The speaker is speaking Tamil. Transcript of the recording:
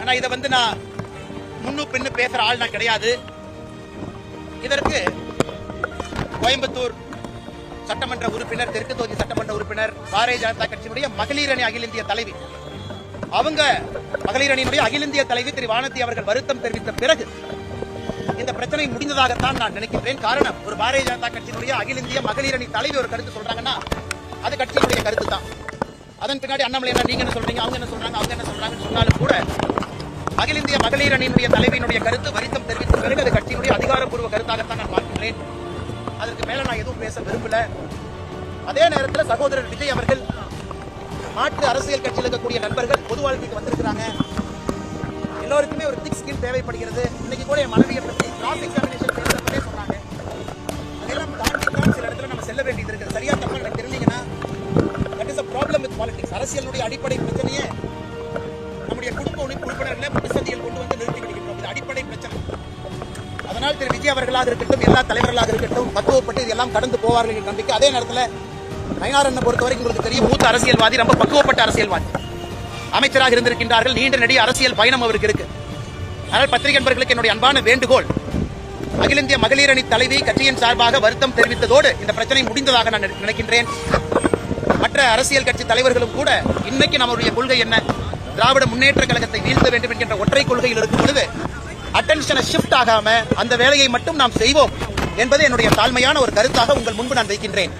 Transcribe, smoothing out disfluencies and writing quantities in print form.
ஆனா இதை நான் முன்னு பின்னு பேசுற ஆள் நான் கிடையாது. இதற்கு கோயம்புத்தூர் சட்டமன்ற உறுப்பினர், தெற்கு தொகுதி சட்டமன்ற உறுப்பினர், பாரதிய ஜனதா கட்சியினுடைய மகளிர் அணி அகில இந்திய தலைவி, அவங்க மகளிர் அணியினுடைய அகில இந்திய தலைவி திரு வானதி அவர்கள் வருத்தம் தெரிவித்த பிறகு இந்த பிரச்சனை முடிந்ததாகத்தான் நான் நினைக்கின்றேன். காரணம், ஒரு பாரதிய ஜனதா கட்சியினுடைய அகில இந்திய மகளிர் அணி தலைவி ஒரு கருத்து சொல்றாங்கன்னா அது கட்சியினுடைய கருத்து தான். அதன் பின்னாடி அண்ணாமலை என்ன நீங்க என்ன சொல்றீங்க, அவங்க என்ன சொல்றாங்க, அவங்க என்ன சொல்றாங்கன்னு சொன்னாலும் கூட அகில இந்திய மகளிர் அணியினுடைய தலைவியினுடைய கருத்து வருத்தம் தெரிவித்த பிறகு அது கட்சியினுடைய அதிகாரப்பூர்வ கருத்தாகத்தான் நான் பார்க்கின்றேன். அதற்கு மேல நான் எதுவும் பேச விரும்பல. அதே நேரத்தில் சகோதரர் விஜய் அவர்கள் மாற்று அரசியல் கட்சியில் இருக்கக்கூடிய நண்பர்கள் பொது வாழ்க்கைக்கு வந்திருக்கிறாங்க. எல்லோருக்குமே ஒரு திக் ஸ்கின் தேவைப்படுகிறது. இன்னைக்கு கூட என் மனைவியை பற்றி கிராஸ் எக்ஸாமினேஷன் பேசுறப்பே சொன்னாங்க. அதெல்லாம் தாண்டி தான் சில இடத்துல நம்ம செல்ல வேண்டியது இருக்கு. சரியா தப்பா எனக்கு தெரிஞ்சீங்கன்னா that is a problem with politics. அரசியலுடைய அடிப்படை பிரச்சனையே நம்முடைய குடும்ப உறுப்பினர்களை பிரசதியில் கொண்டு வந்து நிறுத்தி விடுகின்றோம். இது அடிப்படை பிரச்சனை. அதனால் திரு விஜய் அவர்களாக இருக்கட்டும், எல்லா தலைவர்களாக இருக்கட்டும், பக்குவப்பட்டு இதெல்லாம் கடந்து போவார்கள் என்ற நம்பிக்கை. அதே நேரத்தில் நயினாரண்ணை பொறுத்தவரைக்கும் உங்களுக்கு தெரியும், மூத்த அரசியல்வாதி, ரொம்ப பக்குவப்பட்ட அரசியல்வாதி, அமைச்சராக இருந்திருக்கின்றார்கள். நீண்ட நெடிய அரசியல் பயணம் அவருக்கு இருக்கு. அதனால் பத்திரிகை நண்பர்களுக்கு என்னுடைய அன்பான வேண்டுகோள், அகில இந்திய மகளிர் அணி தலைவி கட்சியின் சார்பாக வருத்தம் தெரிவித்ததோடு இந்த பிரச்சனை முடிந்ததாக நான் நினைக்கின்றேன். மற்ற அரசியல் கட்சி தலைவர்களும் கூட இன்னைக்கு நம்முடைய கொள்கை என்ன, திராவிட முன்னேற்ற கழகத்தை வீழ்த்த வேண்டும் என்கின்ற ஒற்றை கொள்கையில் இருக்கும் பொழுது அட்டென்ஷனை ஷிஃப்ட் ஆகாம அந்த வேலையை மட்டும் நாம் செய்வோம் என்பது என்னுடைய தாழ்மையான ஒரு கருத்தாக உங்கள் முன்பு நான் வைக்கின்றேன்.